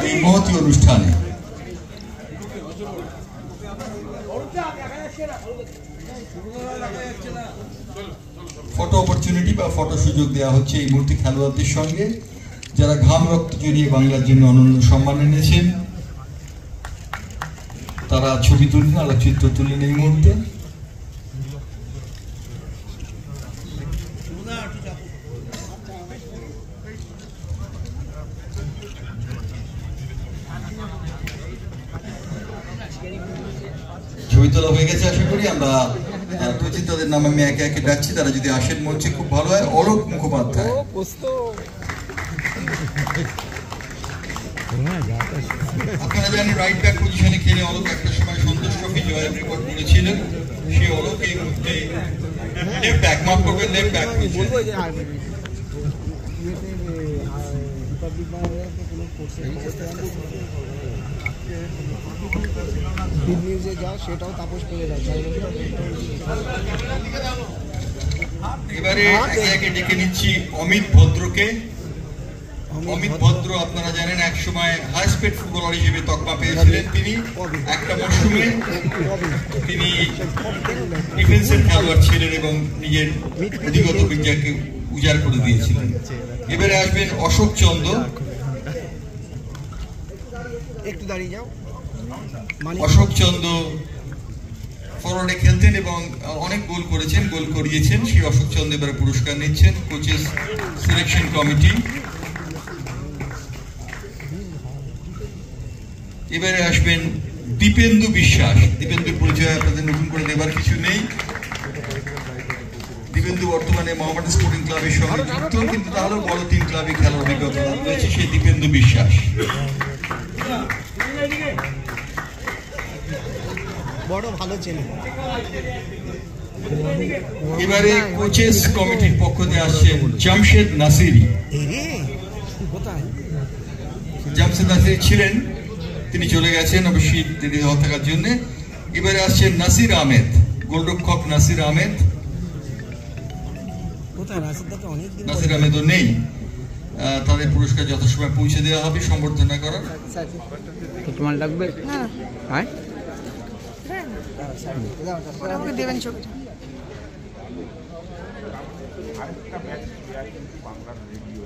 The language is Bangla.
এই মহতী অনুষ্ঠানে। ফটো অপরচুনিটি বা ফটো সুযোগ দেওয়া হচ্ছে এই মুহূর্তে খেলোয়াড়দের সঙ্গে, যারা ঘাম রক্ত জড়িয়ে বাংলার জন্য অনন্য সম্মান এনেছেন। তারা ছবি তুললেন, আলোকচিত্র তুললেন এই মুহূর্তে। ছবি তোলা হয়ে গেছে আশা করি। আমরা তাদের নাম আমি একে একে ডাকছি, তারা যদি আসেন মঞ্চে খুব ভালো হয়। অলোক মুখোপাধ্যায়, আপনারা জানেন রাইট ব্যাক পজিশনে খেলে অলোক একটা সময় সন্তোষ ট্রফি জয়ের রেকর্ড করেছিলেন। সেই অলোক এই মুহূর্তে লেফট ব্যাক, মাফ করবেন, লেফট ব্যাক পজিশন। এবারে একে একে ডেকে নিচ্ছি অমিত ভদ্রকে। অমিত ভদ্র আপনারা জানেন এক সময় হাই স্পিড ফুটবলার হিসেবে তকমা পেয়েছিলেন। তিনি একটা মরশুমে তিনি ডিফেন্সের খেলোয়াড় ছিলেন এবং নিজের ব্যক্তিগত বিদ্যাকে উজাড় করে দিয়েছিলেন। এবারে আসবেন অশোক চন্দ্র। অশোক চন্দ্র ফরওয়ার্ডে খেলতেন এবং অনেক গোল করেছেন, গোল করিয়েছেন। সেই অশোক চন্দ্র এবারে পুরস্কার নিচ্ছেন কোচেস সিলেকশন কমিটি। এবারে আসবেন দীপেন্দু বিশ্বাস। দীপেন্দুর পরিচয় আপনাদের নতুন করে দেবার কিছু নেই। দীপেন্দু বর্তমানে মোহামেডান স্পোর্টিং ক্লাবের সঙ্গে যুক্ত, কিন্তু তাহলেও বড় 3 ক্লাবে খেলার অভিজ্ঞতা রয়েছে সেই দীপেন্দু বিশ্বাস। বড় ভালো ছেলে। এবারে কোচেস কমিটির পক্ষ থেকে আসছেন জামশেদ নাসিরি। জামশেদ নাসিরি ছিলেন, তিনি চলে গেছেন অবশ্যই দেরি হওয়া থাকার জন্য। এবারে আসছেন নাসির আহমেদ, গোলরক্ষক নাসির আহমেদ। নাসির আহমেদও নেই, তাদের পুরস্কার যথাসময় পৌঁছে দেওয়া হবে সম্বর্ধনা করার। দেবেন ছবিটা। আরেকটা ম্যাচ বাংলার রেডিও